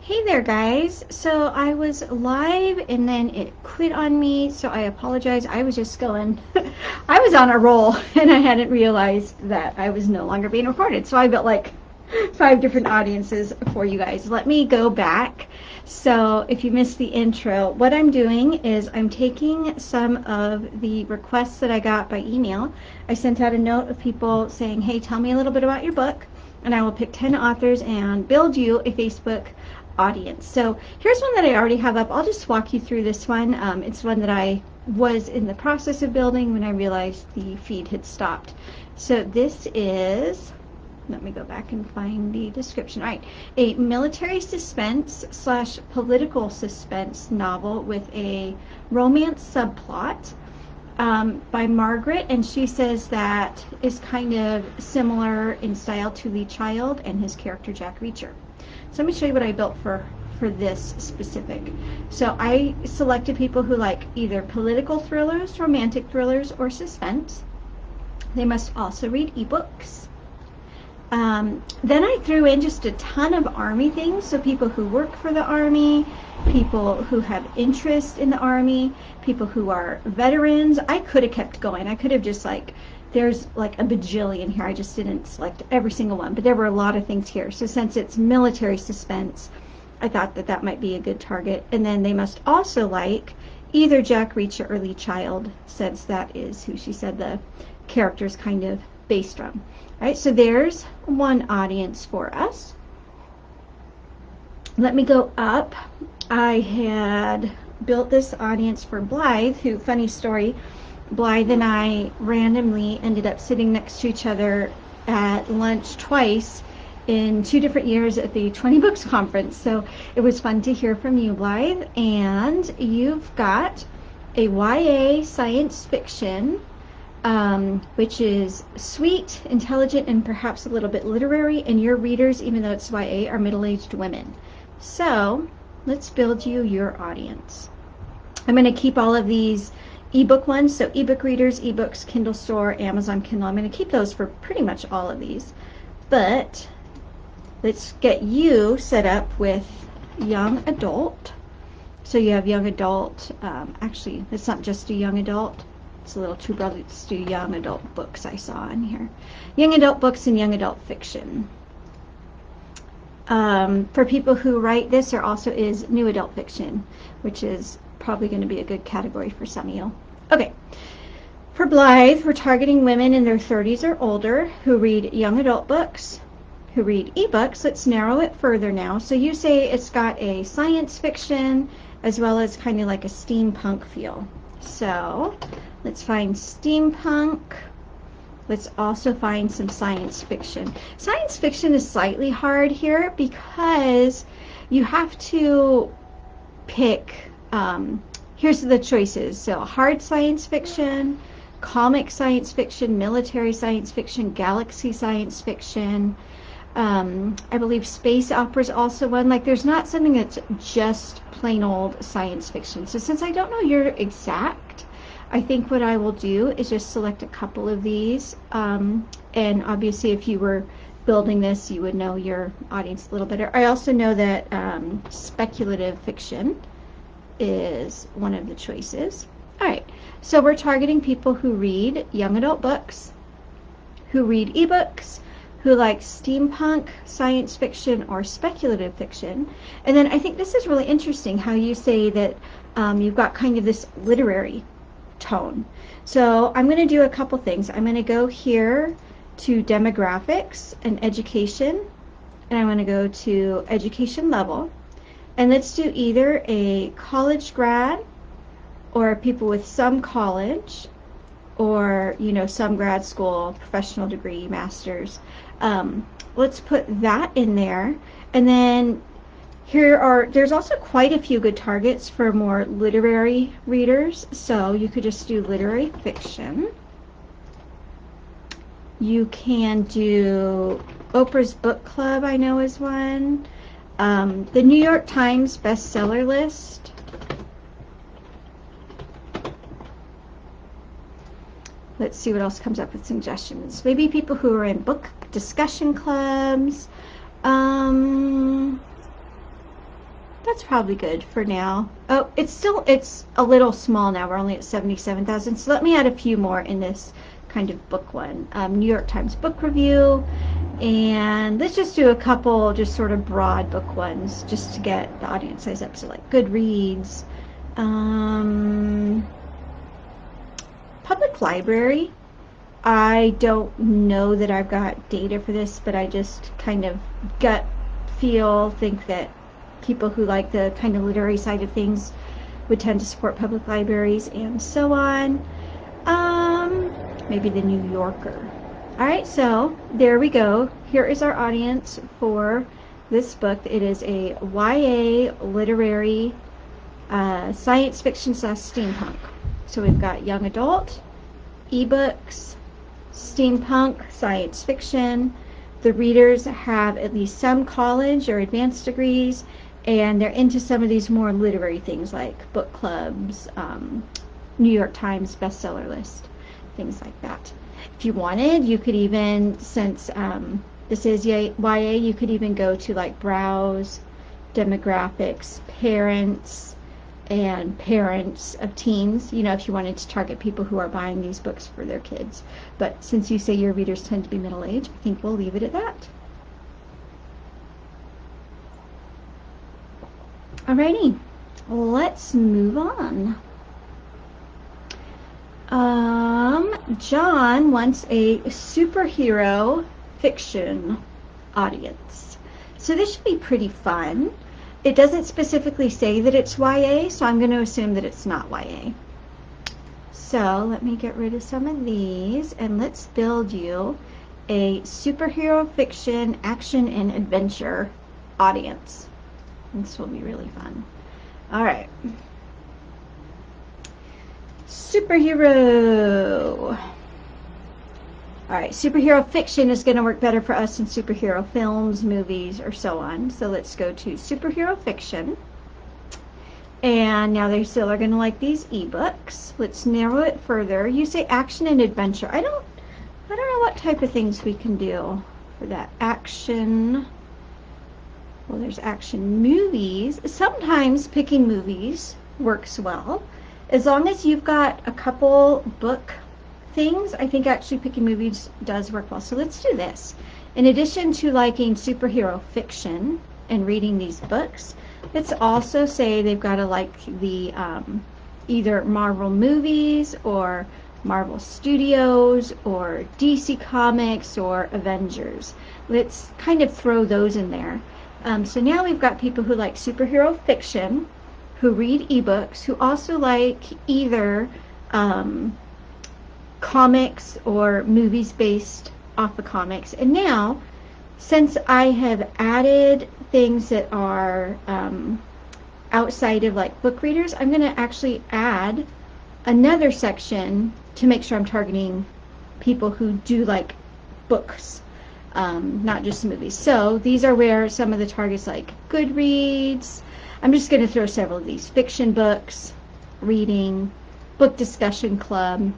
Hey there guys. So I was live and then it quit on me, so I apologize. I was just going I was on a roll and I hadn't realized that I was no longer being recorded. So I built like 5 different audiences for you guys. Let me go back. So if you missed the intro, what I'm doing is I'm taking some of the requests that I got by email. I sent out a note of people saying, hey, tell me a little bit about your book, and I will pick 10 authors and build you a Facebook audience. So here's one that I already have up. I'll just walk you through this one. It's one that I was in the process of building when I realized the feed had stopped. So this is, let me go back and find the description. All right, a military suspense slash political suspense novel with a romance subplot by Margaret, and she says that is kind of similar in style to Lee Child and his character Jack Reacher. So let me show you what I built for this specific. So I selected people who like either political thrillers, romantic thrillers, or suspense. They must also read ebooks. Then I threw in just a ton of Army things, so people who work for the Army, people who have interest in the Army, people who are veterans. I could have kept going. I could have just like, there's like a bajillion here. I just didn't select every single one, but there were a lot of things here. So since it's military suspense, I thought that that might be a good target. And then they must also like either Jack Reacher or Lee Child, since that is who she said the character's kind of based on. All right, so there's one audience for us. Let me go up. I had built this audience for Blythe, who, funny story, Blythe and I randomly ended up sitting next to each other at lunch twice in 2 different years at the 20 Books Conference. So it was fun to hear from you, Blythe. And you've got a YA science fiction, which is sweet, intelligent, and perhaps a little bit literary. And your readers, even though it's YA, are middle-aged women. So let's build you your audience. I'm going to keep all of these ebook ones, so ebook readers, ebooks, Kindle Store, Amazon Kindle. I'm going to keep those for pretty much all of these. But let's get you set up with young adult. So you have young adult. Actually, it's not just a young adult. It's a little too broad. Let's do young adult books I saw in here. Young adult books and young adult fiction. For people who write this, there also is new adult fiction, which is probably going to be a good category for some of you. Okay, for Blythe, we're targeting women in their 30s or older who read young adult books, who read ebooks. Let's narrow it further now. So you say it's got a science fiction as well as kind of like a steampunk feel. So let's find steampunk. Let's also find some science fiction. Science fiction is slightly hard here because you have to pick, here's the choices. So hard science fiction, comic science fiction, military science fiction, galaxy science fiction. I believe space opera is also one. Like there's not something that's just plain old science fiction. So since I don't know your exact, I think what I will do is just select a couple of these, and obviously if you were building this you would know your audience a little better. I also know that speculative fiction is one of the choices. Alright, so we're targeting people who read young adult books, who read ebooks, who like steampunk, science fiction, or speculative fiction. And then I think this is really interesting how you say that you've got kind of this literary tone. So I'm going to do a couple things. I'm going to go here to demographics and education, and I'm going to go to education level, and let's do either a college grad or people with some college or some grad school, professional degree, master's. Let's put that in there, and then there's also quite a few good targets for more literary readers. So you could just do literary fiction. You can do Oprah's Book Club, I know is one. The New York Times bestseller list. Let's see what else comes up with suggestions. Maybe people who are in book discussion clubs. That's probably good for now. Oh, it's a little small now. We're only at 77,000. So let me add a few more in this kind of book one. New York Times book review. And let's just do a couple just sort of broad book ones just to get the audience size up. So like Goodreads, public library. I don't know that I've got data for this, but I just kind of gut feel, think that people who like the kind of literary side of things would tend to support public libraries and so on. Maybe the New Yorker. All right, so there we go. Here is our audience for this book. It is a YA literary science fiction / steampunk. So we've got young adult, ebooks, steampunk, science fiction. The readers have at least some college or advanced degrees, and they're into some of these more literary things like book clubs, New York Times bestseller list, things like that. If you wanted, you could even, since this is YA, you could even go to like browse demographics, parents, and parents of teens, you know, if you wanted to target people who are buying these books for their kids. But since you say your readers tend to be middle age, I think we'll leave it at that. Alrighty, let's move on. John wants a superhero fiction audience. So this should be pretty fun. It doesn't specifically say that it's YA, so I'm going to assume that it's not YA. So let me get rid of some of these, and let's build you a superhero fiction, action, and adventure audience. This will be really fun. All right. Superhero. All right, superhero fiction is going to work better for us than superhero films, movies, or so on. So let's go to superhero fiction. And now they still are going to like these ebooks. Let's narrow it further. You say action and adventure. I don't know what type of things we can do for that. Action. Well, there's action movies. Sometimes picking movies works well. As long as you've got a couple book things, I think actually picking movies does work well. So let's do this. In addition to liking superhero fiction and reading these books, let's also say they've got to like the either Marvel movies or Marvel Studios or DC Comics or Avengers. Let's kind of throw those in there. So now we've got people who like superhero fiction, who read ebooks, who also like either comics or movies based off of comics. And now, since I have added things that are outside of like book readers, I'm going to actually add another section to make sure I'm targeting people who do like books, not just movies. So these are where some of the targets like Goodreads. I'm just going to throw several of these. Fiction books, reading, book discussion club.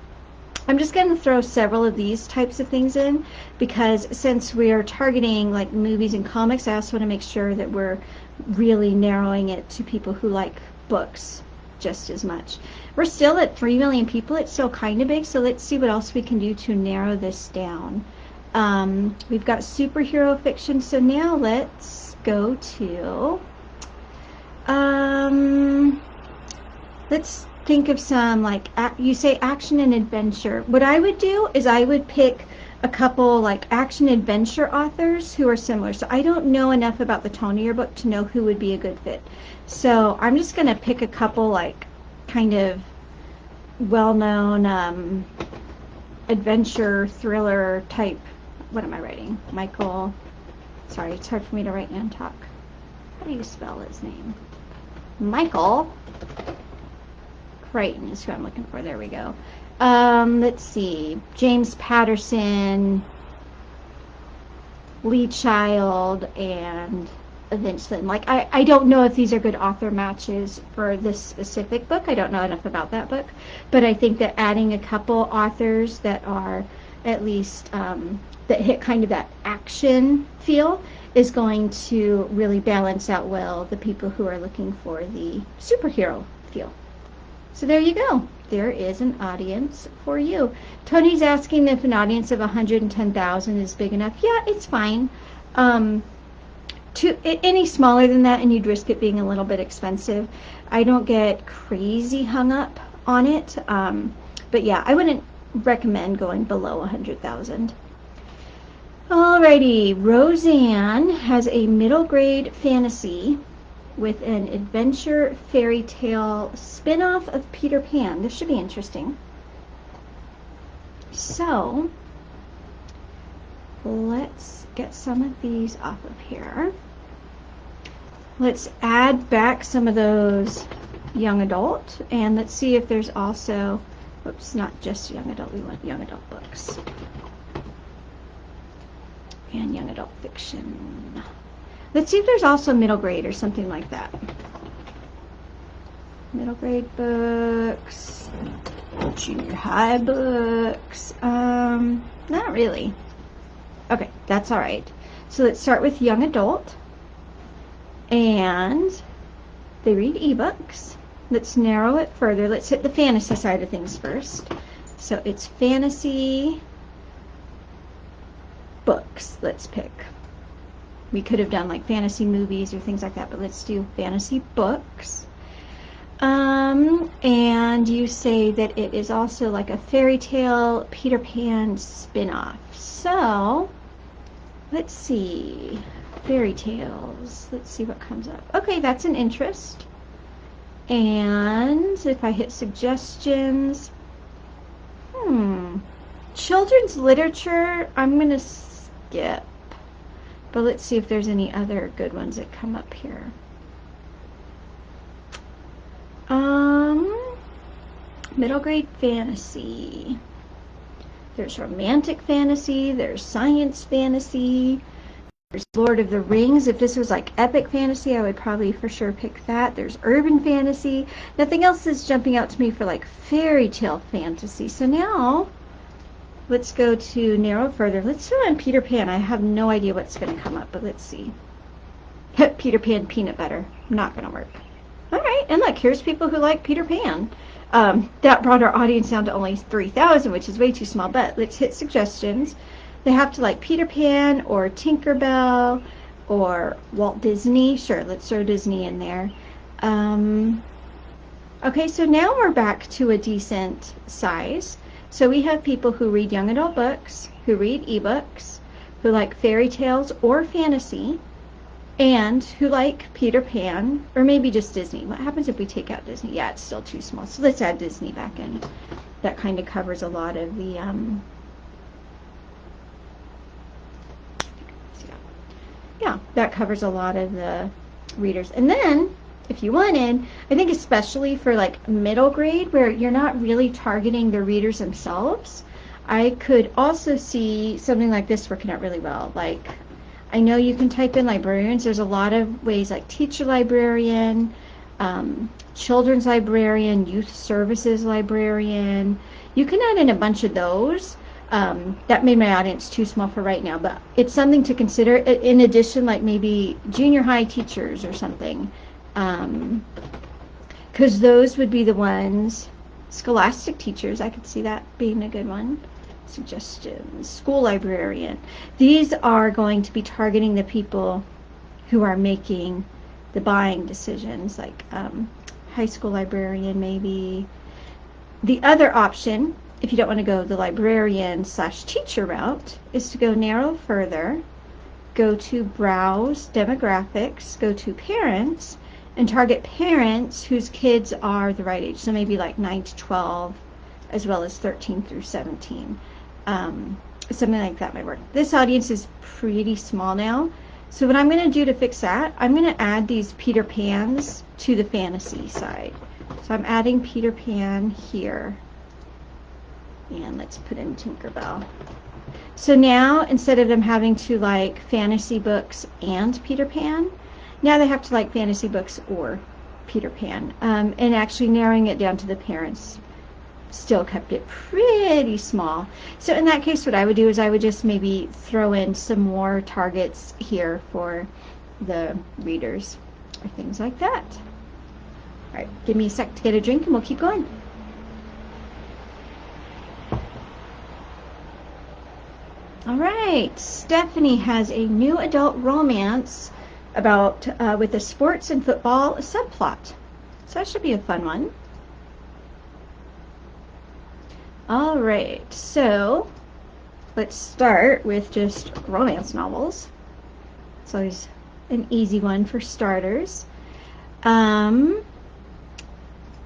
I'm just going to throw several of these types of things in because since we're targeting like movies and comics, I also want to make sure that we're really narrowing it to people who like books just as much. We're still at 3 million people. It's still kind of big, so let's see what else we can do to narrow this down. We've got superhero fiction, so now let's go to let's think of some, like, you say action and adventure. What I would do is I would pick a couple, like, action adventure authors who are similar. So I don't know enough about the tone of your book to know who would be a good fit. So I'm just going to pick a couple, like, kind of well-known adventure, thriller type. What am I writing? Michael. Sorry, it's hard for me to write and talk. How do you spell his name? Michael Crichton is who I'm looking for. There we go. Let's see. James Patterson, Lee Child, and Vincent. Like, I don't know if these are good author matches for this specific book. I don't know enough about that book. But I think that adding a couple authors that are at least that hit kind of that action feel, is going to really balance out well the people who are looking for the superhero feel. So there you go. There is an audience for you. Tony's asking if an audience of 110,000 is big enough. Yeah, it's fine. Any smaller than that and you'd risk it being a little bit expensive. I don't get crazy hung up on it. But yeah, I wouldn't recommend going below 100,000. Alrighty, Roseanne has a middle grade fantasy with an adventure fairy tale spin-off of Peter Pan. This should be interesting. So let's get some of these off of here. Let's add back some of those young adult, and let's see if there's also, oops, not just young adult, we want young adult books and young adult fiction. Let's see if there's also middle grade or something like that. Middle grade books, junior high books, not really. Okay, that's all right. So let's start with young adult, and they read ebooks. Let's narrow it further. Let's hit the fantasy side of things first. So it's fantasy books. Let's pick. We could have done like fantasy movies or things like that, but let's do fantasy books. And you say that it is also like a fairy tale Peter Pan spin-off. So let's see, fairy tales. Let's see what comes up. Okay, that's an interest. And if I hit suggestions, children's literature, I'm gonna skip. But let's see if there's any other good ones that come up here. Middle grade fantasy. There's romantic fantasy, there's science fantasy, there's Lord of the Rings. If this was like epic fantasy, I would probably for sure pick that. There's urban fantasy. Nothing else is jumping out to me for like fairy tale fantasy. So now let's go to narrow further. Let's throw on Peter Pan. I have no idea what's going to come up, but let's see. Peter Pan peanut butter. Not going to work. All right, and look, here's people who like Peter Pan. That brought our audience down to only 3,000, which is way too small, but let's hit suggestions. They have to like Peter Pan or Tinkerbell or Walt Disney. Sure, let's throw Disney in there. Okay, so now we're back to a decent size. So we have people who read young adult books, who read ebooks, who like fairy tales or fantasy, and who like Peter Pan, or maybe just Disney. What happens if we take out Disney? Yeah, it's still too small. So let's add Disney back in. That kind of covers a lot of the, yeah, that covers a lot of the readers. And then, if you wanted, I think especially for like middle grade, where you're not really targeting the readers themselves, I could also see something like this working out really well. Like, I know you can type in librarians. There's a lot of ways, like teacher librarian, children's librarian, youth services librarian. You can add in a bunch of those. That made my audience too small for right now, but it's something to consider. In addition, like maybe junior high teachers or something, because those would be the ones. Scholastic teachers, I could see that being a good one. Suggestions. School librarian. These are going to be targeting the people who are making the buying decisions, like high school librarian maybe. The other option, if you don't want to go the librarian/teacher route, is to go narrow further, go to browse demographics, go to parents, and target parents whose kids are the right age. So maybe like 9 to 12, as well as 13 through 17. Something like that might work. This audience is pretty small now. So what I'm going to do to fix that, I'm going to add these Peter Pans to the fantasy side. So I'm adding Peter Pan here. And let's put in Tinkerbell. So now, instead of them having to like fantasy books and Peter Pan, now they have to like fantasy books or Peter Pan. And actually narrowing it down to the parents still kept it pretty small. So in that case, what I would do is I would just maybe throw in some more targets here for the readers or things like that. All right, give me a sec to get a drink and we'll keep going. All right, Stephanie has a new adult romance about with a sports and football subplot. So that should be a fun one. All right, so let's start with just romance novels. It's always an easy one for starters. I'm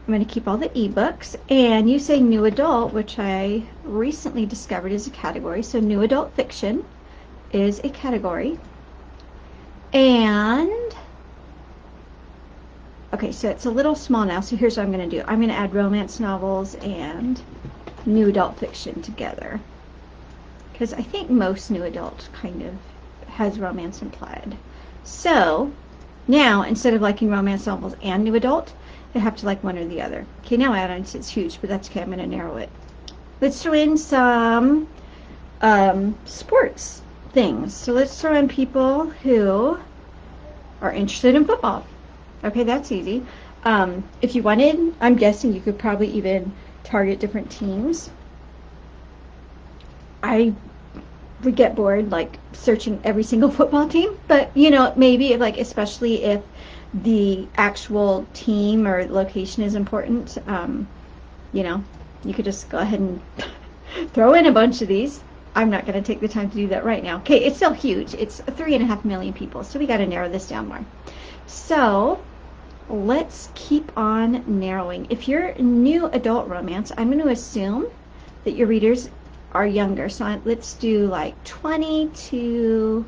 going to keep all the ebooks, and you say new adult, which I recently discovered is a category. So new adult fiction is a category. And okay, so it's a little small now, so here's what I'm going to do. I'm going to add romance novels and new adult fiction together, because I think most new adult kind of has romance implied. So now, instead of liking romance novels and new adult, they have to like one or the other. Okay, now add-ons, it's huge, but that's okay. I'm going to narrow it. Let's throw in some sports things. So let's throw in people who are interested in football. Okay, that's easy. If you wanted, I'm guessing you could probably even target different teams. I would get bored like searching every single football team, but you know, maybe like especially if the actual team or location is important, you know, you could just go ahead and throw in a bunch of these. I'm not going to take the time to do that right now. Okay, it's still huge. It's 3.5 million people, so we got to narrow this down more. So let's keep on narrowing. If you're new adult romance, I'm going to assume that your readers are younger. So let's do like 20 to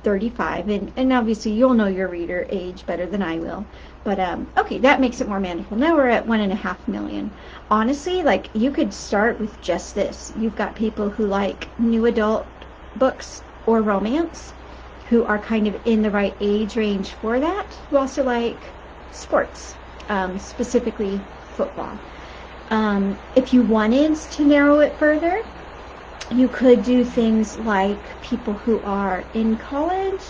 35. And obviously you'll know your reader age better than I will. But okay, that makes it more manageable. Now we're at 1.5 million. Honestly, like you could start with just this. You've got people who like new adult books or romance who are kind of in the right age range for that, who also like sports, specifically football. If you wanted to narrow it further, you could do things like people who are in college.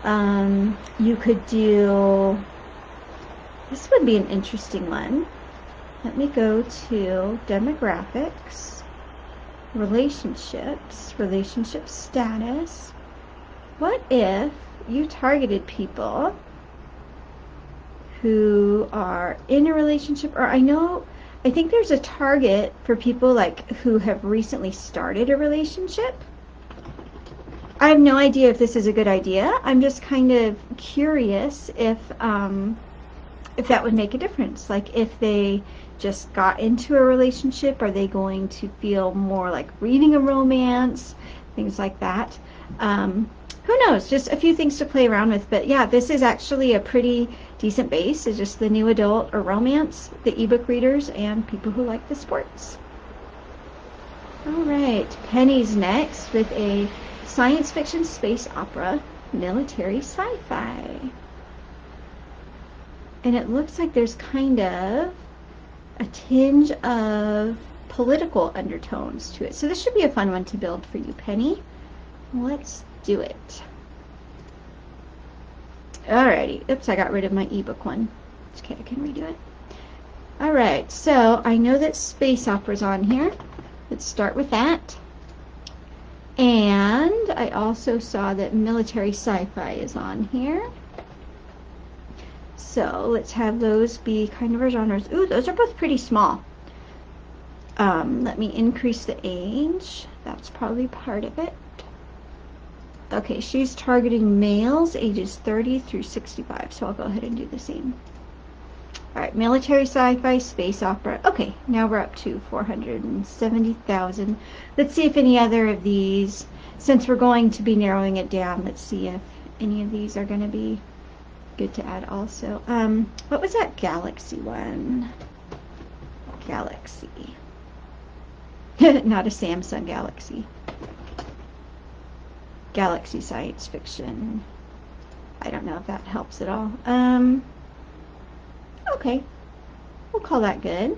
You could do, this would be an interesting one. Let me go to demographics, relationships, relationship status. What if you targeted people who are in a relationship, or I think there's a target for people like who have recently started a relationship. I have no idea if this is a good idea. I'm just kind of curious if that would make a difference. Like if they just got into a relationship, are they going to feel more like reading a romance, things like that. Who knows? Just a few things to play around with. But yeah, this is actually a pretty decent base. It's just the new adult or romance, the ebook readers, and people who like the sports. All right, Penny's next with a science fiction space opera, military sci-fi. And it looks like there's kind of a tinge of political undertones to it. So this should be a fun one to build for you, Penny. Let's do it. Alrighty. Oops, I got rid of my ebook one. Okay, I can redo it. Alright, so I know that space opera's on here. Let's start with that. And I also saw that military sci-fi is on here. So let's have those be kind of our genres. Ooh, those are both pretty small. Let me increase the age. That's probably part of it. Okay, she's targeting males ages 30 through 65, so I'll go ahead and do the same. All right, military sci-fi, space opera. Okay, now we're up to 470,000. Let's see if any other of these, since we're going to be narrowing it down, let's see if any of these are going to be good to add also. What was that Galaxy one? Galaxy. Not a Samsung Galaxy. Galaxy science fiction. I don't know if that helps at all. Okay, we'll call that good.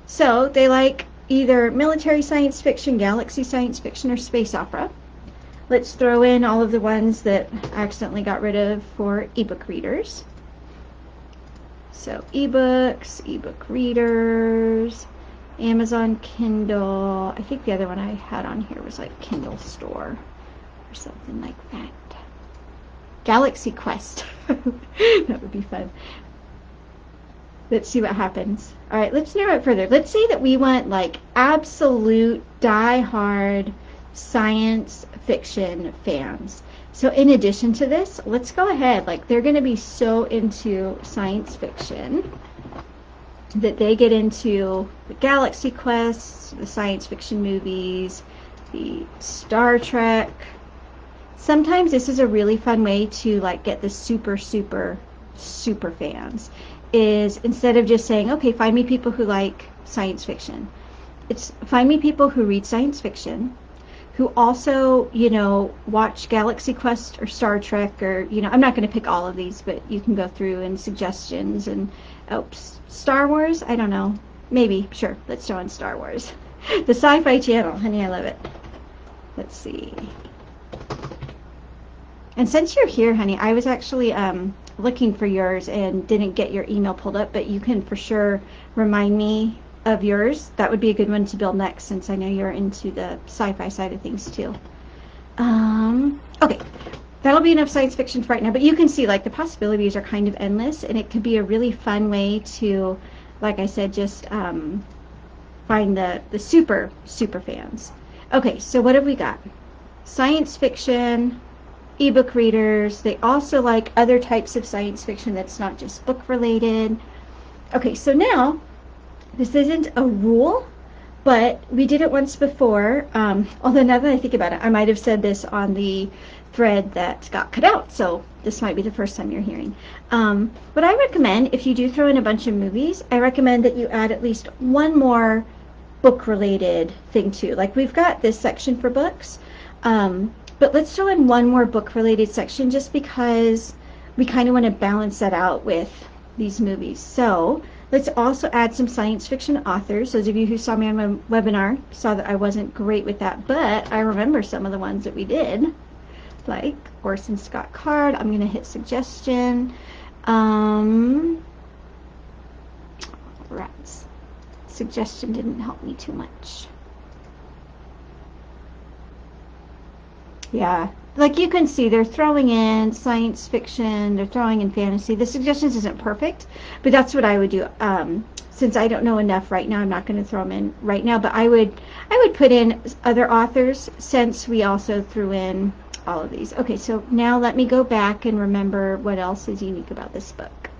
So they like either military science fiction, galaxy science fiction, or space opera. Let's throw in all of the ones that I accidentally got rid of for ebook readers. So ebooks, ebook readers, Amazon Kindle. I think the other one I had on here was like Kindle Store or something like that. Galaxy Quest. That would be fun. Let's see what happens. All right, let's narrow it further. Let's say that we want like absolute die-hard science fiction fans. So in addition to this, let's go ahead. Like they're going to be so into science fiction that they get into the Galaxy Quest, the science fiction movies, the Star Trek. Sometimes this is a really fun way to like get the super fans, is instead of just saying, okay, find me people who like science fiction. It's find me people who read science fiction, who also, you know, watch Galaxy Quest or Star Trek, or, you know, I'm not going to pick all of these, but you can go through and suggestions and, Star Wars, I don't know, maybe, sure, let's throw in Star Wars. The Sci-Fi Channel, honey, I love it. Let's see. And since you're here, honey, I was actually looking for yours and didn't get your email pulled up, but you can for sure remind me of yours. That would be a good one to build next, since I know you're into the sci-fi side of things too. Okay, that'll be enough science fiction for right now, but you can see like the possibilities are kind of endless, and it could be a really fun way to, like I said, just find the super fans. Okay, so what have we got? Science fiction, ebook readers. They also like other types of science fiction that's not just book related. Okay, so now this isn't a rule, but we did it once before. Although now that I think about it, I might have said this on the thread that got cut out, so this might be the first time you're hearing. But I recommend, if you do throw in a bunch of movies, I recommend that you add at least one more book related thing too. Like we've got this section for books, but let's throw in one more book related section, just because we kind of want to balance that out with these movies. So let's also add some science fiction authors. Those of you who saw me on my webinar saw that I wasn't great with that, but I remember some of the ones that we did, like Orson Scott Card. I'm going to hit suggestion. Rats. Suggestion didn't help me too much. Yeah, like you can see, they're throwing in science fiction, they're throwing in fantasy. The suggestions isn't perfect, but that's what I would do. Since I don't know enough right now, I'm not going to throw them in right now, but I would put in other authors, since we also threw in all of these. Okay, so now let me go back and remember what else is unique about this book.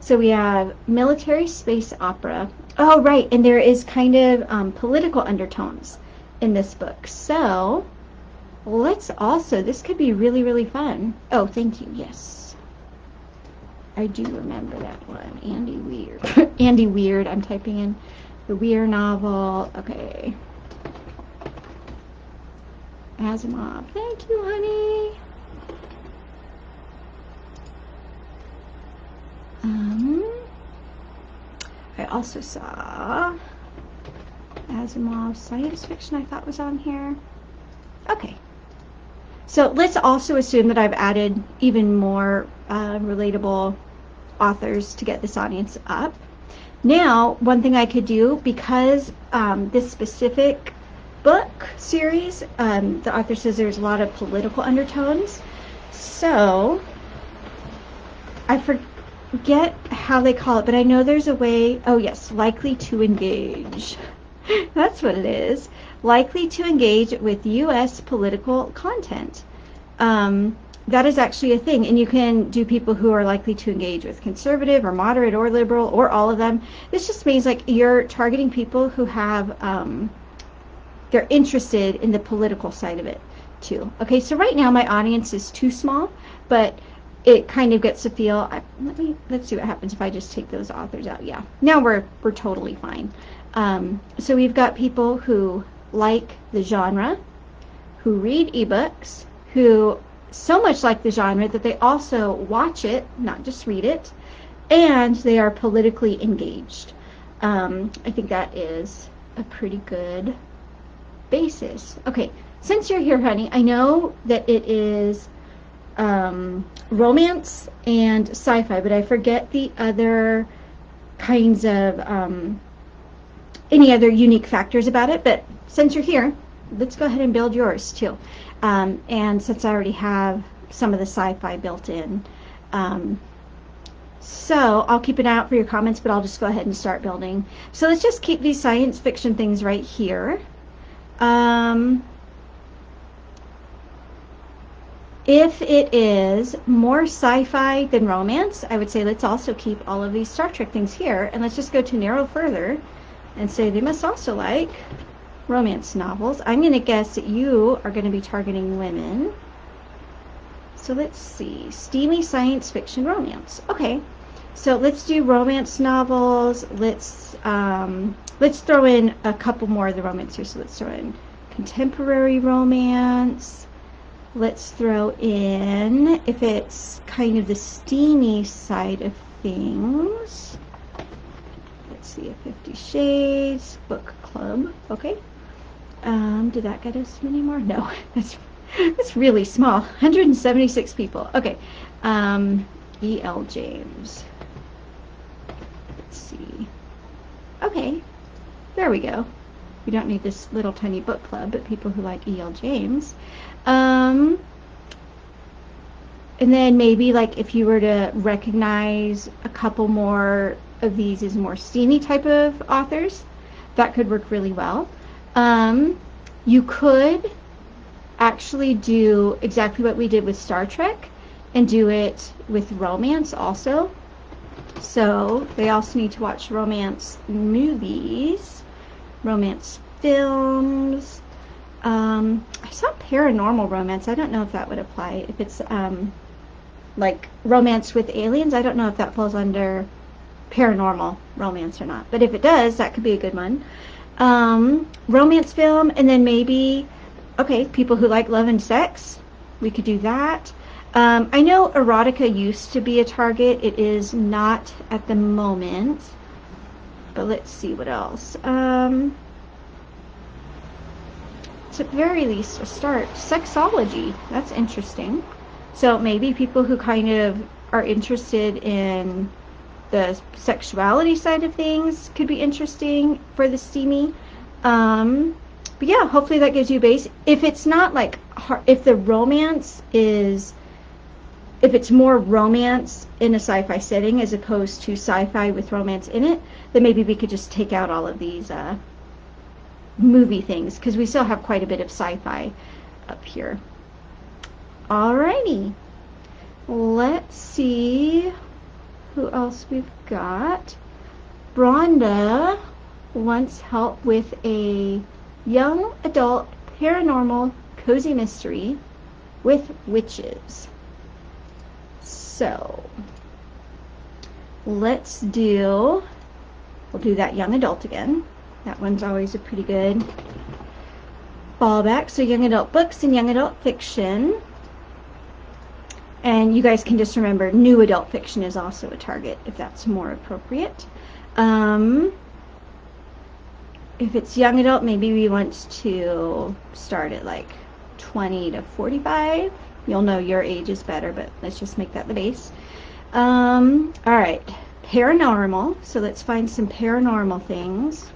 So we have military space opera. Oh, right, and there is kind of political undertones in this book. So let's also, this could be really fun. Oh, thank you, yes. I do remember that one. Andy Weir. Andy Weird, I'm typing in the Weir novel. Okay. Asimov. Thank you, honey. I also saw Asimov science fiction, I thought was on here. Okay. So let's also assume that I've added even more relatable authors to get this audience up. Now, one thing I could do, because this specific book series, the author says there's a lot of political undertones. So I forget how they call it, but I know there's a way. Oh yes, likely to engage. That's what it is. Likely to engage with U.S. political content. That is actually a thing, and you can do people who are likely to engage with conservative or moderate or liberal or all of them. This just means like you're targeting people who have they're interested in the political side of it too. Okay, so right now my audience is too small, but it kind of gets to feel. Let's see what happens if I just take those authors out. Yeah, now we're totally fine. So we've got people who like the genre, who read ebooks, who so much like the genre that they also watch it, not just read it, and they are politically engaged. I think that is a pretty good basis. Okay, since you're here, honey, I know that it is romance and sci-fi, but I forget the other kinds of any other unique factors about it. But since you're here, let's go ahead and build yours too. And since I already have some of the sci-fi built in, so I'll keep an eye out for your comments, but I'll just go ahead and start building. So let's just keep these science fiction things right here. If it is more sci-fi than romance, I would say let's also keep all of these Star Trek things here, and let's just go to narrow further and say they must also like romance novels. I'm going to guess that you are going to be targeting women. So let's see, steamy science fiction romance. Okay, so let's do romance novels. Let's throw in a couple more of the romance here. So let's throw in contemporary romance. Let's throw in, if it's kind of the steamy side of things, let's see, a 50 Shades book club. Okay. Did that get us many more? No, that's really small. 176 people. Okay. E.L. James. Let's see. Okay. There we go. We don't need this little tiny book club, but people who like E.L. James. And then maybe like if you were to recognize a couple more of these as more steamy type of authors, that could work really well. You could actually do exactly what we did with Star Trek and do it with romance also. So they also need to watch romance movies, romance films. I saw paranormal romance. I don't know if that would apply. If it's like romance with aliens, I don't know if that falls under paranormal romance or not. But if it does, that could be a good one. Romance film, and then maybe, okay, people who like love and sex, we could do that. I know erotica used to be a target. It is not at the moment. But let's see what else. At the very least, a start. Sexology. That's interesting. So maybe people who kind of are interested in the sexuality side of things could be interesting for the steamy. But yeah, hopefully that gives you a base. If it's not like, if the romance is, if it's more romance in a sci-fi setting as opposed to sci-fi with romance in it, then maybe we could just take out all of these movie things, because we still have quite a bit of sci-fi up here. Alrighty, let's see who else we've got. Rhonda wants help with a young adult paranormal cozy mystery with witches. So let's do, we'll do that young adult again. That one's always a pretty good fallback. So young adult books and young adult fiction. And you guys can just remember, new adult fiction is also a target if that's more appropriate. If it's young adult, maybe we want to start at like 20 to 45. You'll know your age is better, but let's just make that the base. All right, paranormal. So let's find some paranormal things.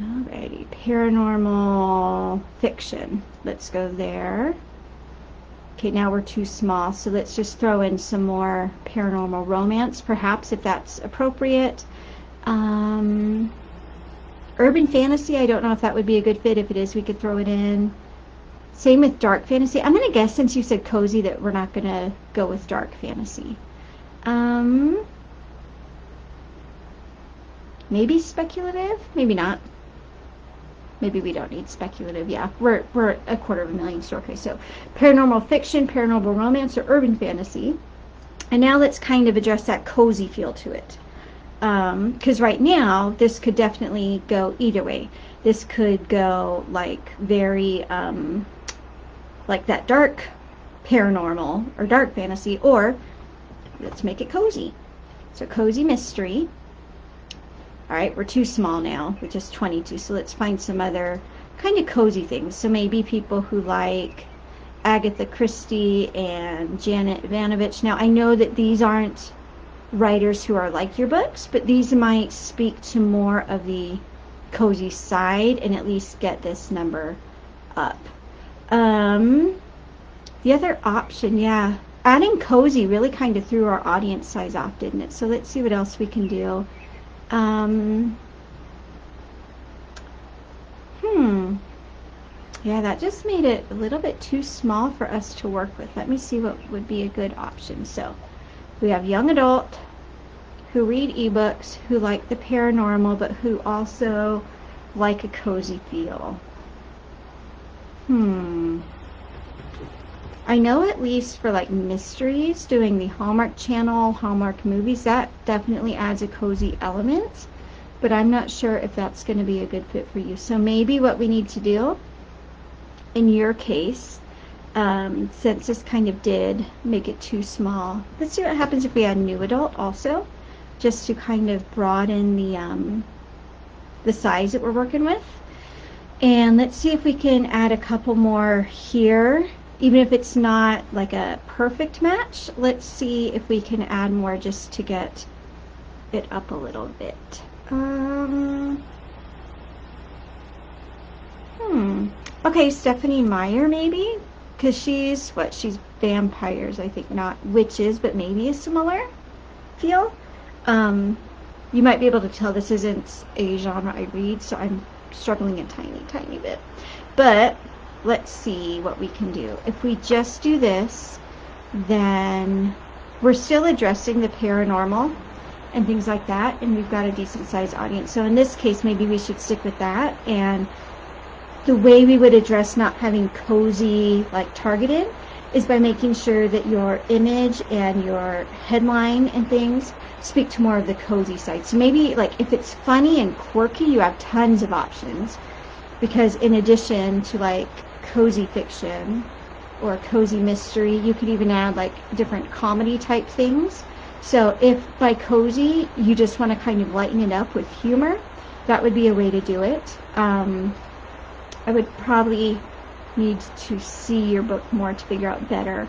Alrighty, paranormal fiction. Let's go there. Okay, now we're too small, so let's just throw in some more paranormal romance, perhaps, if that's appropriate. Urban fantasy, I don't know if that would be a good fit. If it is, we could throw it in. Same with dark fantasy. I'm going to guess, since you said cozy, that we're not going to go with dark fantasy. Maybe speculative? Maybe not. Maybe we don't need speculative. Yeah, we're 250,000 store. Okay, so paranormal fiction, paranormal romance, or urban fantasy. And now let's kind of address that cozy feel to it. Because right now, this could definitely go either way. This could go like very, like that dark paranormal or dark fantasy, or let's make it cozy. So cozy mystery. All right, we're too small now, which is 22. So let's find some other kind of cozy things. So maybe people who like Agatha Christie and Janet Vanovich. Now I know that these aren't writers who are like your books, but these might speak to more of the cozy side and at least get this number up. The other option, yeah, adding cozy really kind of threw our audience size off, didn't it? So let's see what else we can do. Yeah, that just made it a little bit too small for us to work with. Let me see what would be a good option. So we have young adult who read ebooks, who like the paranormal, but who also like a cozy feel. I know at least for like mysteries, doing the Hallmark Channel, Hallmark movies, that definitely adds a cozy element, but I'm not sure if that's going to be a good fit for you. So maybe what we need to do in your case, since this kind of did make it too small, let's see what happens if we add new adult also, just to kind of broaden the size that we're working with. And let's see if we can add a couple more here, even if it's not like a perfect match. Let's see if we can add more just to get it up a little bit. Okay, Stephanie Meyer maybe, because she's vampires, I think, not witches, but maybe a similar feel. You might be able to tell this isn't a genre I read, so I'm struggling a tiny bit. But let's see what we can do. If we just do this, then we're still addressing the paranormal and things like that, and we've got a decent sized audience. So in this case, maybe we should stick with that. And the way we would address not having cozy like targeted is by making sure that your image and your headline and things speak to more of the cozy side. So maybe like if it's funny and quirky, you have tons of options, because in addition to like cozy fiction or cozy mystery, you could even add like different comedy type things. So if by cozy you just want to kind of lighten it up with humor, that would be a way to do it. I would probably need to see your book more to figure out better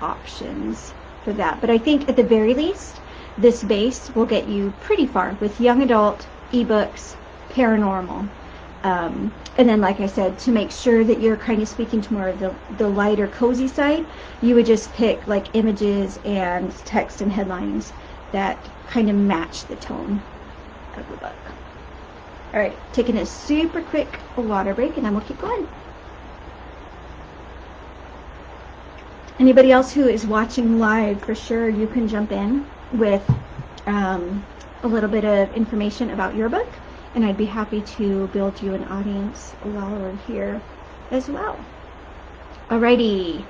options for that. But I think at the very least, this base will get you pretty far with young adult, ebooks, paranormal. And then, like I said, to make sure that you're kind of speaking to more of the lighter, cozy side, you would just pick like images and text and headlines that kind of match the tone of the book. All right, taking a super quick water break, and then we'll keep going. Anybody else who is watching live, for sure, you can jump in with a little bit of information about your book, and I'd be happy to build you an audience while we're here as well. Alrighty,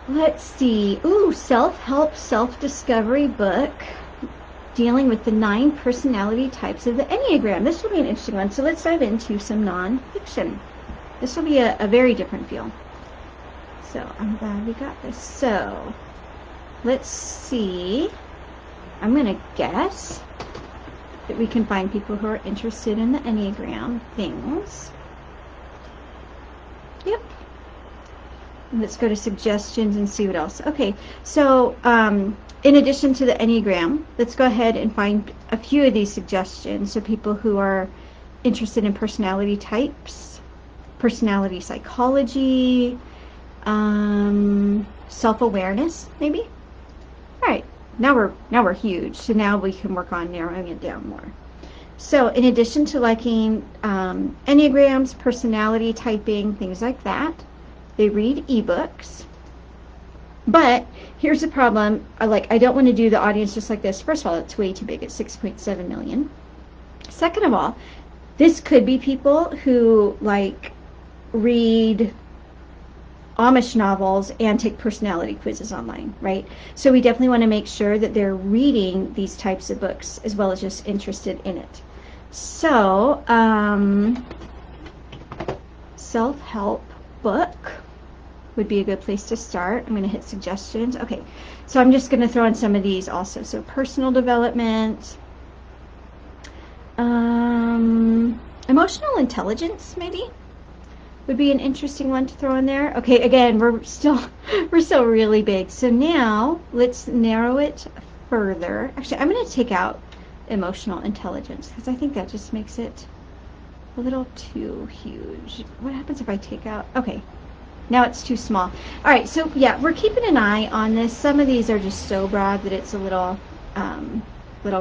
let's see. Ooh, self-help, self-discovery book dealing with the 9 personality types of the Enneagram. This will be an interesting one. So let's dive into some non-fiction. This will be a very different feel. So I'm glad we got this. So let's see. I'm going to guess that we can find people who are interested in the Enneagram things. Yep. Let's go to suggestions and see what else. Okay, so in addition to the Enneagram, let's go ahead and find a few of these suggestions. So people who are interested in personality types, personality psychology, self-awareness, maybe. All right, now we're huge. So now we can work on narrowing it down more. So in addition to liking Enneagrams, personality typing, things like that, they read ebooks. But here's the problem. I don't want to do the audience just like this. First of all, it's way too big. It's 6.7 million. Second of all, this could be people who like read Amish novels and take personality quizzes online, right? So we definitely want to make sure that they're reading these types of books as well as just interested in it. So, self-help book. would be a good place to start. I'm going to hit suggestions. Okay, so I'm just going to throw in some of these also. So personal development, emotional intelligence maybe would be an interesting one to throw in there. Okay, again, we're still really big. So now let's narrow it further. Actually, I'm going to take out emotional intelligence because I think that just makes it a little too huge. What happens if I take out? Okay, now it's too small. All right, so yeah, we're keeping an eye on this. Some of these are just so broad that it's a little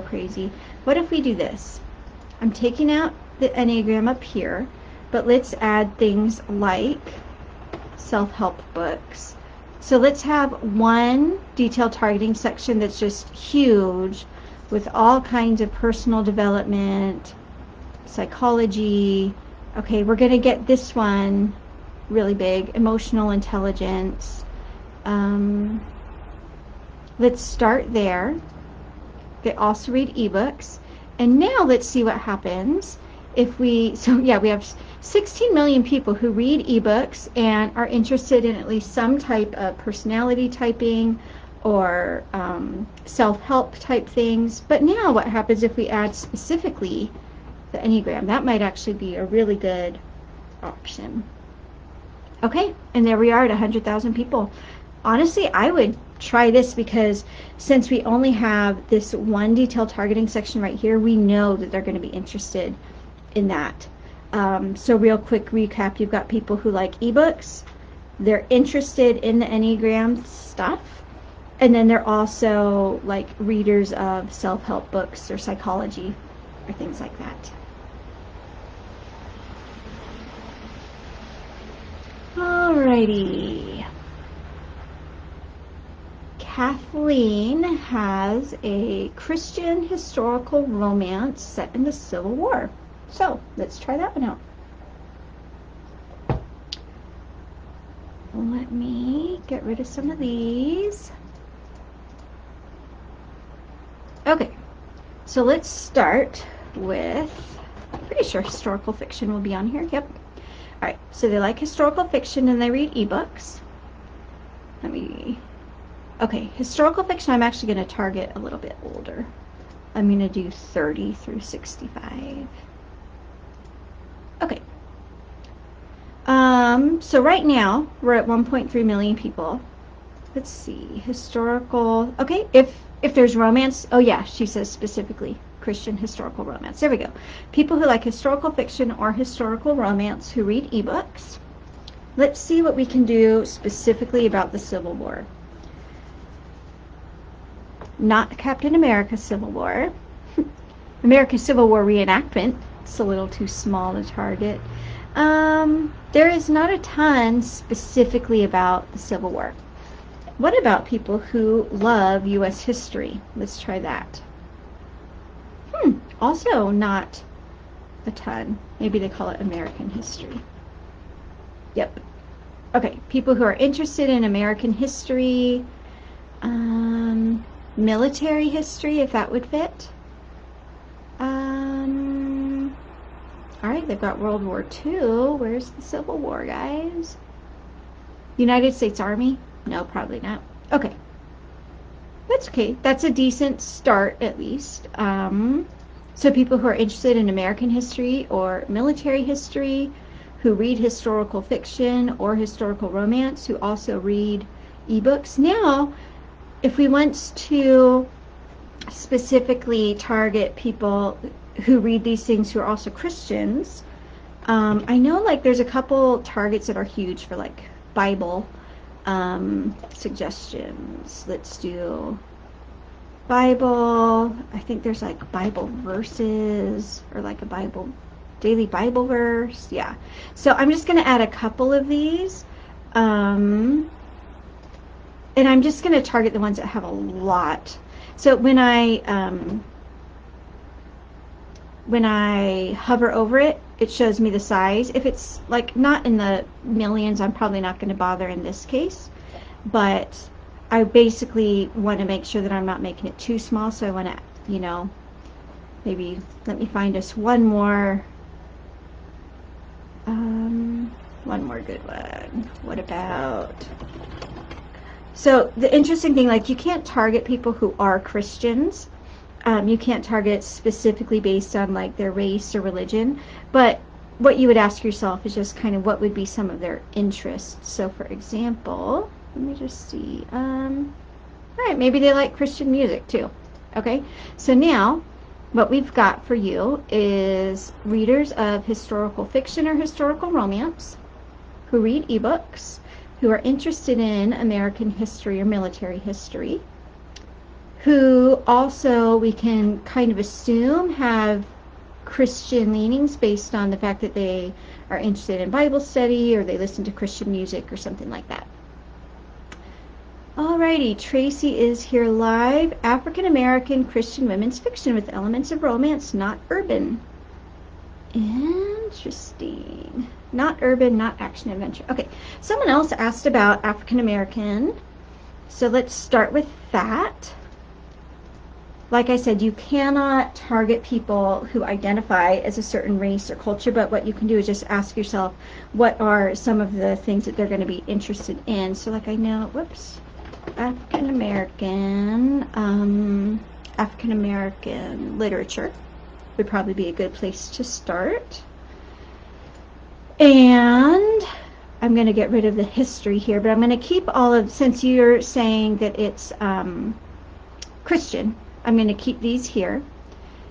crazy. What if we do this? I'm taking out the Enneagram up here, but let's add things like self-help books. So let's have one detailed targeting section that's just huge with all kinds of personal development, psychology. Okay, we're going to get this one really big, emotional intelligence. Let's start there. They also read ebooks. And now let's see what happens if we, so yeah, we have 16 million people who read ebooks and are interested in at least some type of personality typing or self-help type things. But now what happens if we add specifically the Enneagram? That might actually be a really good option. Okay, and there we are at 100,000 people. Honestly, I would try this because since we only have this one detailed targeting section right here, we know that they're going to be interested in that. So real quick recap, you've got people who like ebooks, they're interested in the Enneagram stuff, and then they're also like readers of self-help books or psychology or things like that. Alrighty. Kathleen has a Christian historical romance set in the Civil War. So let's try that one out. Let me get rid of some of these. Okay, so let's start with, I'm pretty sure historical fiction will be on here. Yep. All right, so they like historical fiction and they read ebooks. Okay, historical fiction, I'm actually going to target a little bit older. I'm going to do 30 through 65. Okay. So right now, we're at 1.3 million people. Let's see, historical, okay, if there's romance, oh yeah, she says specifically Christian historical romance. There we go. People who like historical fiction or historical romance who read ebooks. Let's see what we can do specifically about the Civil War. Not Captain America Civil War. American Civil War reenactment. It's a little too small to target. There is not a ton specifically about the Civil War. What about people who love U.S. history? Let's try that. Also not a ton. Maybe they call it American history. Yep. Okay, people who are interested in American history, military history, if that would fit. All right, they've got World War II. Where's the Civil War, guys? United States Army? No, probably not. Okay. That's okay. That's a decent start, at least. So people who are interested in American history or military history, who read historical fiction or historical romance, who also read ebooks. Now, if we want to specifically target people who read these things who are also Christians, I know like there's a couple targets that are huge for like Bible suggestions. Let's do Bible. I think there's like Bible verses or like a Bible daily Bible verse. Yeah. So I'm just going to add a couple of these. And I'm just going to target the ones that have a lot. So when I hover over it, it shows me the size. If it's like not in the millions, I'm probably not going to bother in this case. But I basically want to make sure that I'm not making it too small. So I want to, you know, maybe let me find us one more. One more good one. What about... So the interesting thing, like, you can't target people who are Christians. You can't target specifically based on, like, their race or religion. But what you would ask yourself is just kind of what would be some of their interests. So, for example, let me just see. All right, maybe they like Christian music, too. Okay, so now what we've got for you is readers of historical fiction or historical romance who read ebooks, who are interested in American history or military history, who also we can kind of assume have Christian leanings based on the fact that they are interested in Bible study or they listen to Christian music or something like that. Alrighty, Tracy is here live. African American Christian women's fiction with elements of romance, not urban. Interesting. Not urban, not action adventure. Okay, someone else asked about African American. So let's start with that. Like I said, you cannot target people who identify as a certain race or culture, but what you can do is just ask yourself, what are some of the things that they're going to be interested in? So like I know, whoops, African American literature would probably be a good place to start. And I'm going to get rid of the history here, but I'm going to keep all of, since you're saying that it's Christian, I'm going to keep these here.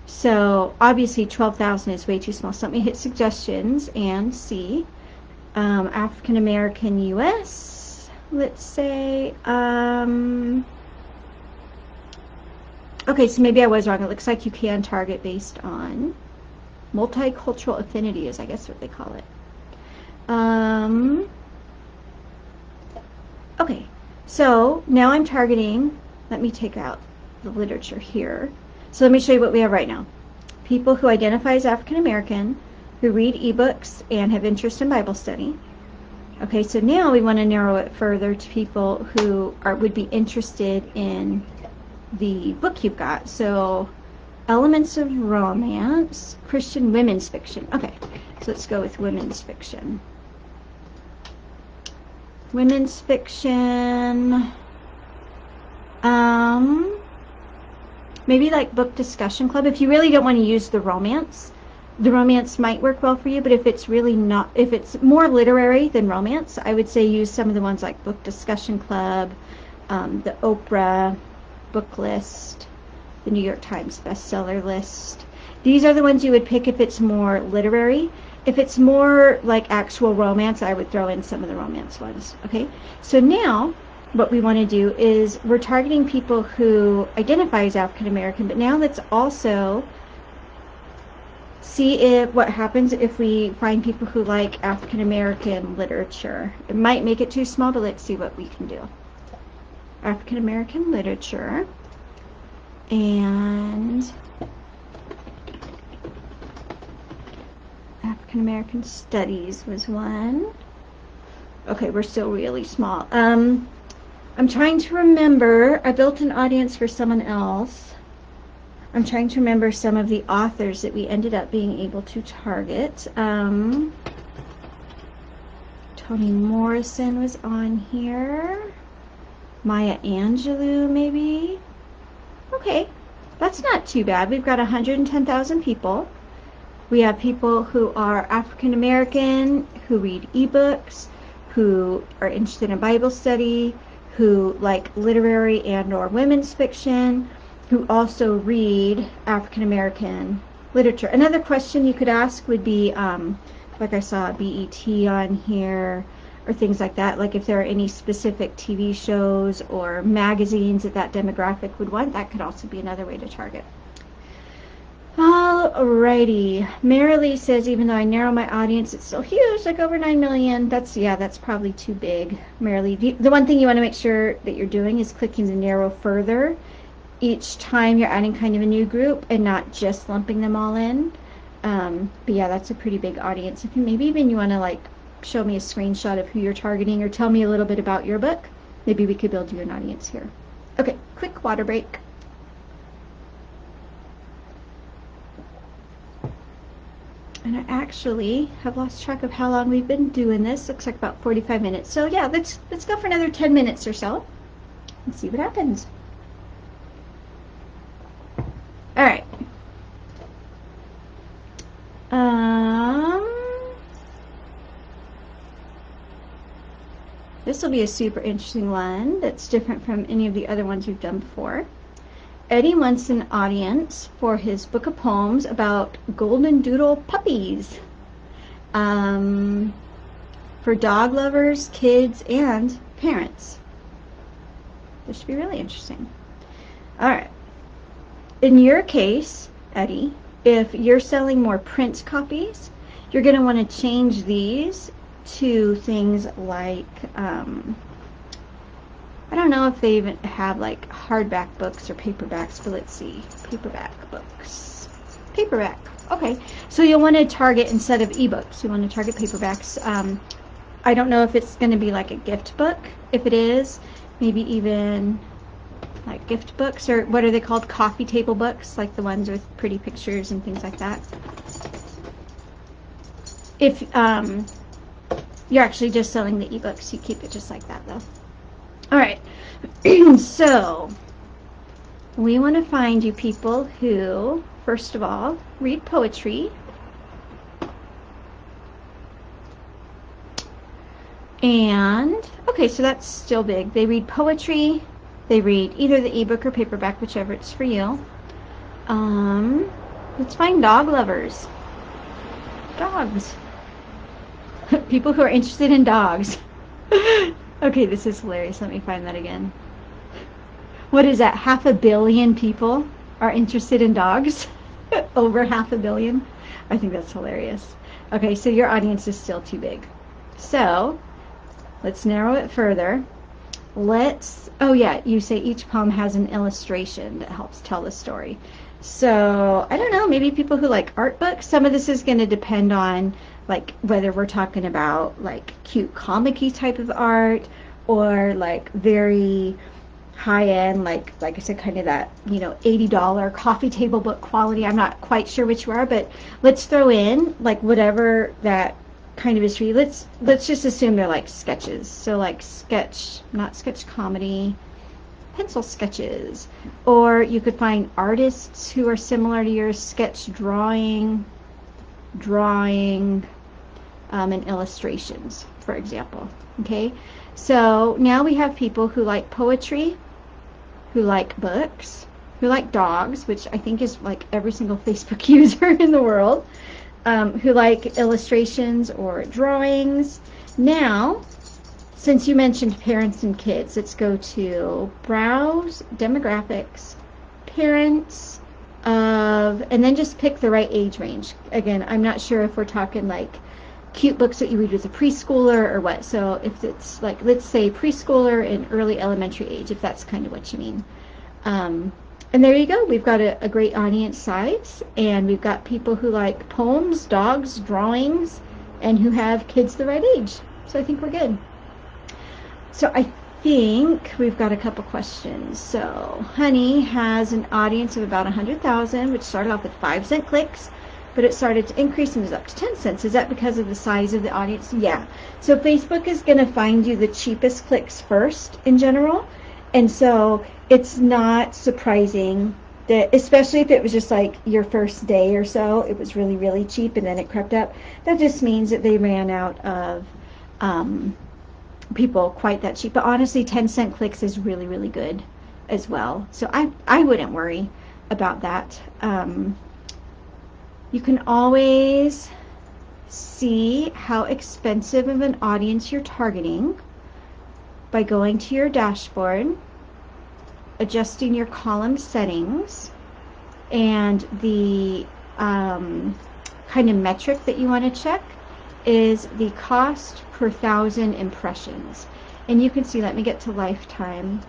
So obviously 12,000 is way too small. So let me hit suggestions and see. African American US, let's say. Okay, so maybe I was wrong. It looks like you can target based on multicultural affinity, is I guess what they call it. Okay, so now I'm targeting, let me take out the literature here. So let me show you what we have right now. People who identify as African American, who read ebooks and have interest in Bible study. Okay, so now we want to narrow it further to people who would be interested in the book you've got. So elements of romance, Christian women's fiction. Okay, so let's go with women's fiction. Women's fiction. Maybe like book discussion club. If you really don't want to use the romance might work well for you, but if it's really not, if it's more literary than romance, I would say use some of the ones like book discussion club, the Oprah book list, the New York Times bestseller list. These are the ones you would pick if it's more literary. If it's more like actual romance, I would throw in some of the romance ones. Okay, so now what we want to do is we're targeting people who identify as African American, but now let's also see what happens if we find people who like African American literature. It might make it too small, but let's see what we can do. African American literature, and African American studies was one. Okay, we're still really small. I'm trying to remember, I built an audience for someone else. I'm trying to remember some of the authors that we ended up being able to target. Toni Morrison was on here. Maya Angelou, maybe. Okay, that's not too bad. We've got 110,000 people. We have people who are African American, who read ebooks, who are interested in Bible study, who like literary and or women's fiction, who also read African American literature. Another question you could ask would be, like I saw BET on here, or things like that, like if there are any specific TV shows or magazines that demographic would want. That could also be another way to target. Alrighty, Marilee says, even though I narrow my audience, it's still huge, like over 9 million. That's probably too big, Marilee. The one thing you want to make sure that you're doing is clicking the narrow further each time you're adding kind of a new group and not just lumping them all in. But yeah, that's a pretty big audience. If you maybe even you want to like show me a screenshot of who you're targeting or tell me a little bit about your book, maybe we could build you an audience here. Okay, quick water break. And I actually have lost track of how long we've been doing this. Looks like about 45 minutes. So yeah, let's go for another 10 minutes or so and see what happens. All right. This will be a super interesting one that's different from any of the other ones we've done before. Eddie wants an audience for his book of poems about golden doodle puppies. For dog lovers, kids, and parents. This should be really interesting. All right. In your case, Eddie, if you're selling more print copies, you're going to want to change these to things like, I don't know if they even have like hardback books or paperbacks, but let's see. Paperback books. Paperback. Okay. So you'll want to target, instead of ebooks, you want to target paperbacks. I don't know if it's going to be like a gift book. If it is, maybe even like gift books, or what are they called? Coffee table books, like the ones with pretty pictures and things like that. If you're actually just selling the ebooks, you keep it just like that though. All right. So we want to find you people who, first of all, read poetry. And, okay, so that's still big. They read poetry. They read either the ebook or paperback, whichever it's for you. Let's find dog lovers. Dogs. People who are interested in dogs. Okay, this is hilarious. Let me find that again. What is that? 500 million people are interested in dogs? Over 500 million? I think that's hilarious. Okay, so your audience is still too big. So let's narrow it further. Oh yeah, you say each poem has an illustration that helps tell the story. So, I don't know, maybe people who like art books. Some of this is going to depend on like whether we're talking about like cute comic-y type of art, or like very high-end, like I said, kind of that, $80 coffee table book quality. I'm not quite sure which you are, but let's throw in like whatever that kind of is for you. Let's just assume they're like sketches. So like not sketch comedy, pencil sketches. Or you could find artists who are similar to yours, sketch drawing, and illustrations, for example. Okay, so now we have people who like poetry, who like books, who like dogs, which I think is like every single Facebook user in the world, who like illustrations or drawings. Now, since you mentioned parents and kids, let's go to browse demographics, parents of, and then just pick the right age range. Again, I'm not sure if we're talking like cute books that you read with a preschooler or what. So if it's like, let's say preschooler and early elementary age, if that's kind of what you mean. And there you go. We've got a great audience size, and we've got people who like poems, dogs, drawings, and who have kids the right age. So I think we're good. So I think we've got a couple questions. So Honey has an audience of about 100,000, which started off with 5-cent clicks, but it started to increase and is up to 10 cents. Is that because of the size of the audience? Yeah. So Facebook is going to find you the cheapest clicks first in general. And so it's not surprising that, especially if it was just like your first day or so, it was really, really cheap and then it crept up. That just means that they ran out of people quite that cheap. But honestly, 10-cent clicks is really, really good as well. So I wouldn't worry about that. You can always see how expensive of an audience you're targeting by going to your dashboard, adjusting your column settings, and the kind of metric that you want to check is the cost per 1,000 impressions. And you can see, let me get to lifetime.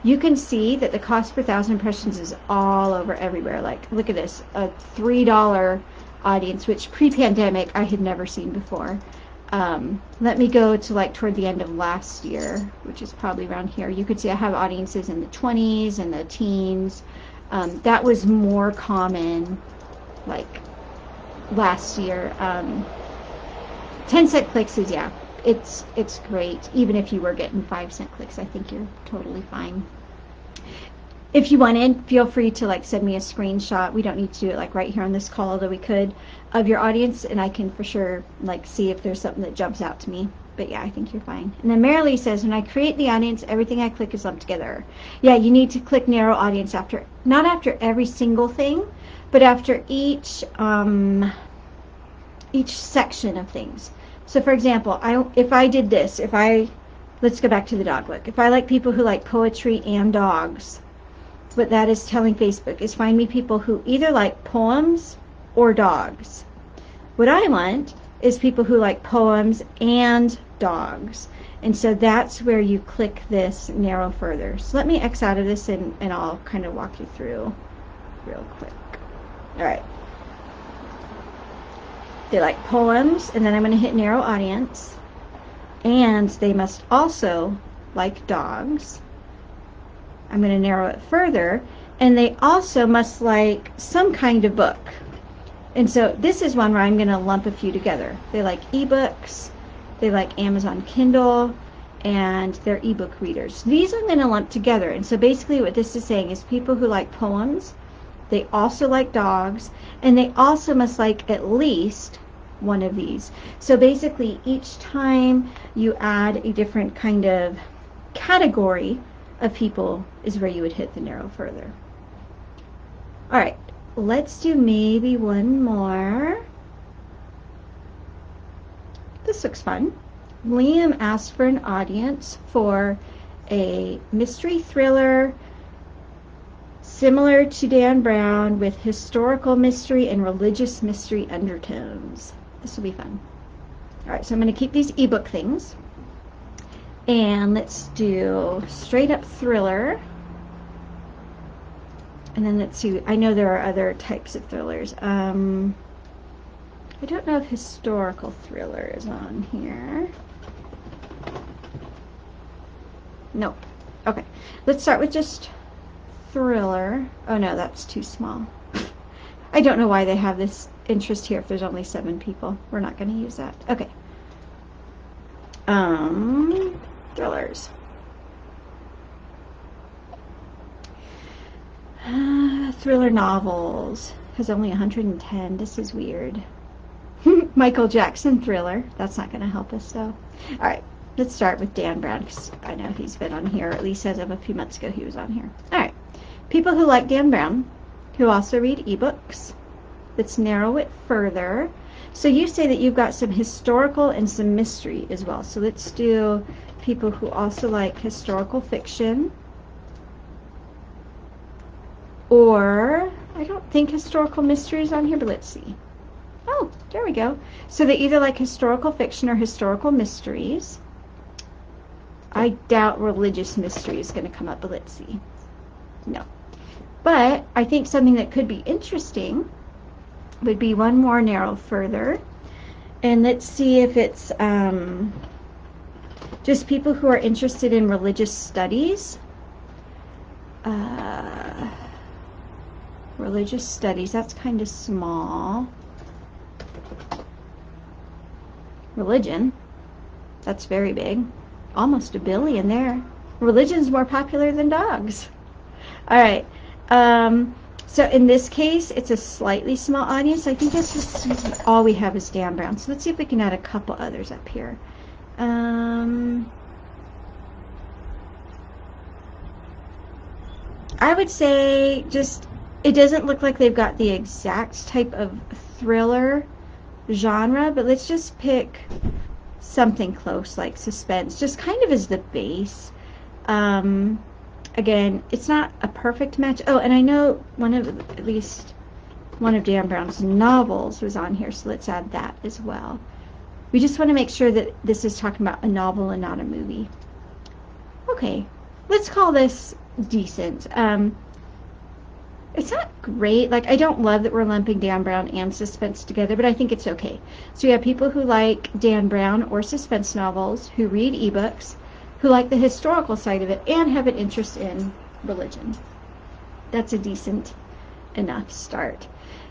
You can see that the cost per 1,000 impressions is all over everywhere. Like, look at this, a $3 audience, which pre-pandemic I had never seen before. Let me go to like toward the end of last year, which is probably around here. You could see I have audiences in the 20s and the teens. That was more common like last year. 10-cent clicks is, yeah, it's great. Even if you were getting 5-cent clicks, I think you're totally fine. If you wanted, feel free to like send me a screenshot. We don't need to do it like right here on this call, although we could, of your audience, and I can for sure like see if there's something that jumps out to me. But yeah, I think you're fine. And then Marilee says, when I create the audience, everything I click is lumped together. Yeah, you need to click narrow audience after, not after every single thing, but after each section of things. So for example, if I did this, let's go back to the dog look. If I like people who like poetry and dogs, what that is telling Facebook is find me people who either like poems or dogs. What I want is people who like poems and dogs. And so that's where you click this narrow further. So let me X out of this and I'll kind of walk you through real quick. All right. They like poems, and then I'm going to hit narrow audience. And they must also like dogs. I'm going to narrow it further, and they also must like some kind of book. And so this is one where I'm going to lump a few together. They like ebooks, they like Amazon Kindle, and they're ebook readers. These I'm going to lump together. And so basically what this is saying is people who like poems, they also like dogs, and they also must like at least one of these. So basically each time you add a different kind of category of people is where you would hit the narrow further. All right, let's do maybe one more. This looks fun. Liam asked for an audience for a mystery thriller similar to Dan Brown with historical mystery and religious mystery undertones. This will be fun. All right, so I'm going to keep these ebook things. And let's do straight up thriller. And then let's see, I know there are other types of thrillers. I don't know if historical thriller is on here. Nope. Okay, let's start with just thriller. Oh no, that's too small. I don't know why they have this interest here if there's only 7 people. We're not going to use that. Okay. Thrillers. Thriller novels has only 110. This is weird. Michael Jackson thriller. That's not going to help us though. All right, let's start with Dan Brown because I know he's been on here, or at least as of a few months ago he was on here. All right, people who like Dan Brown, who also read ebooks. Let's narrow it further. So you say that you've got some historical and some mystery as well. So let's do people who also like historical fiction. Or, I don't think historical mystery is on here, but let's see. Oh, there we go. So they either like historical fiction or historical mysteries. I doubt religious mystery is going to come up, but let's see. No. But I think something that could be interesting would be one more narrow further. And let's see if it's just people who are interested in religious studies. Religious studies, that's kind of small. Religion, that's very big. Almost 1 billion there. Religion's more popular than dogs. All right. So in this case, it's a slightly small audience. I think that's just all we have is Dan Brown. So let's see if we can add a couple others up here. I would say just, it doesn't look like they've got the exact type of thriller genre, but let's just pick something close like suspense, just kind of as the base. Again, it's not a perfect match. Oh, and I know at least one of Dan Brown's novels was on here, so let's add that as well. We just want to make sure that this is talking about a novel and not a movie. Okay, let's call this decent. It's not great. Like, I don't love that we're lumping Dan Brown and suspense together, but I think it's okay. So you have people who like Dan Brown or suspense novels, who read ebooks, who like the historical side of it, and have an interest in religion. That's a decent enough start.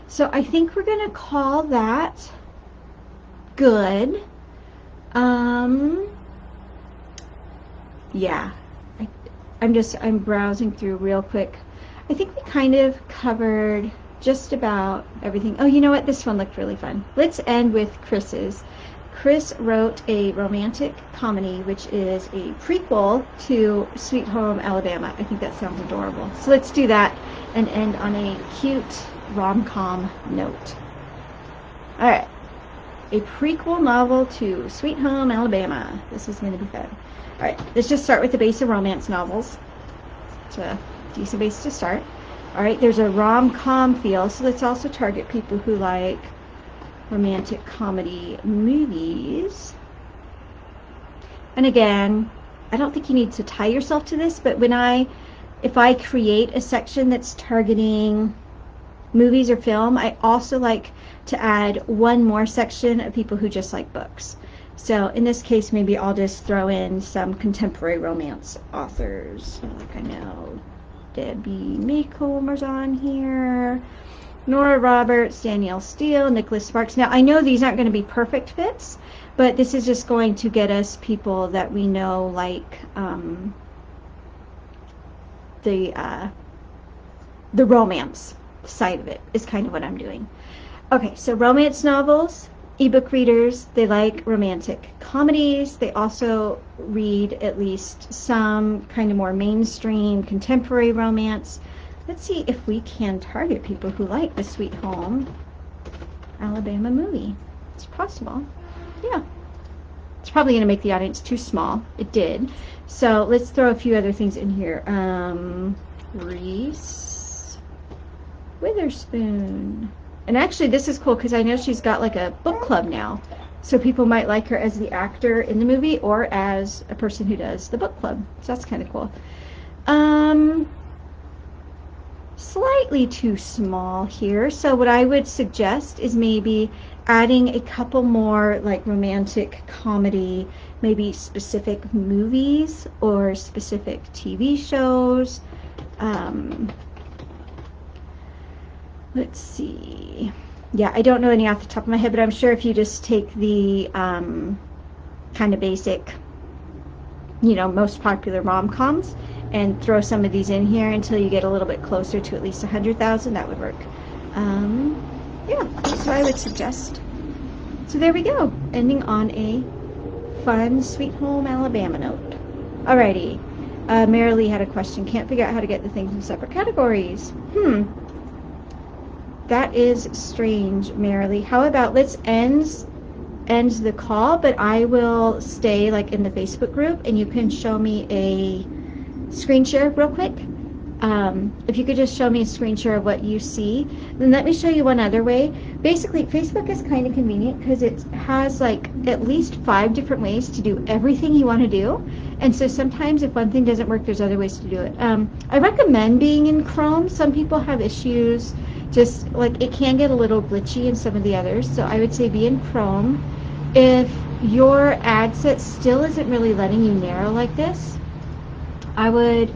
So I think we're going to call that good. Yeah, I'm browsing through real quick. I think we kind of covered just about everything. Oh, you know what? This one looked really fun. Let's end with Chris's. Chris wrote a romantic comedy, which is a prequel to Sweet Home Alabama. I think that sounds adorable. So let's do that and end on a cute rom-com note. All right. A prequel novel to Sweet Home Alabama. This is going to be fun. All right. Let's just start with the base of romance novels. It's a decent base to start. All right. There's a rom-com feel, so let's also target people who like romantic comedy movies. And again, I don't think you need to tie yourself to this, but if I create a section that's targeting movies or film, I also like to add one more section of people who just like books. So in this case, maybe I'll just throw in some contemporary romance authors. Like I know Debbie Maycomber's on here, Nora Roberts, Danielle Steele, Nicholas Sparks. Now, I know these aren't going to be perfect fits, but this is just going to get us people that we know like the romance side of it is kind of what I'm doing. Okay, so romance novels, ebook readers, they like romantic comedies. They also read at least some kind of more mainstream contemporary romance. Let's see if we can target people who like the Sweet Home Alabama movie. It's possible. Yeah. It's probably going to make the audience too small. It did. So let's throw a few other things in here. Reese Witherspoon. And actually this is cool because I know she's got like a book club now. So people might like her as the actor in the movie or as a person who does the book club. So that's kind of cool. Slightly too small here. So what I would suggest is maybe adding a couple more like romantic comedy, maybe specific movies or specific TV shows. Let's see. Yeah, I don't know any off the top of my head, but I'm sure if you just take the kind of basic, most popular rom-coms and throw some of these in here until you get a little bit closer to at least 100,000, that would work. Yeah, that's what I would suggest. So there we go, ending on a fun Sweet Home Alabama note. Alrighty, Marilee had a question. Can't figure out how to get the things in separate categories. That is strange, Marilee. How about let's end the call, but I will stay like in the Facebook group and you can show me a screen share real quick. If you could just show me a screen share of what you see. Then let me show you one other way. Basically, Facebook is kind of convenient because it has like at least 5 different ways to do everything you want to do. And so sometimes if one thing doesn't work, there's other ways to do it. I recommend being in Chrome. Some people have issues, just like it can get a little glitchy in some of the others. So I would say be in Chrome. If your ad set still isn't really letting you narrow like this, I would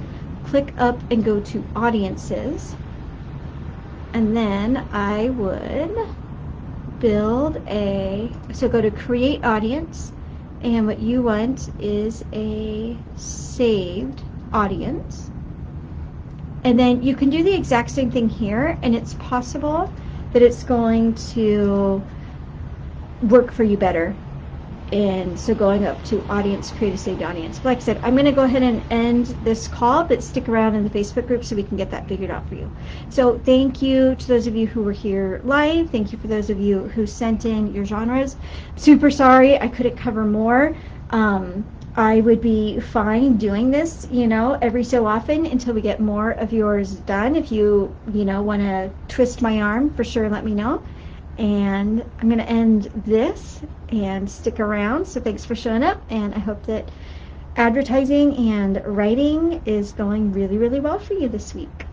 click up and go to audiences, and then I would go to create audience, and what you want is a saved audience, and then you can do the exact same thing here, and it's possible that it's going to work for you better. And so going up to audience, create a saved audience. But like I said, I'm going to go ahead and end this call, but stick around in the Facebook group so we can get that figured out for you. So thank you to those of you who were here live. Thank you for those of you who sent in your genres. Super sorry I couldn't cover more. I would be fine doing this, every so often until we get more of yours done. If you, want to twist my arm, for sure, let me know. And I'm going to end this and stick around. So thanks for showing up, and I hope that advertising and writing is going really, really well for you this week.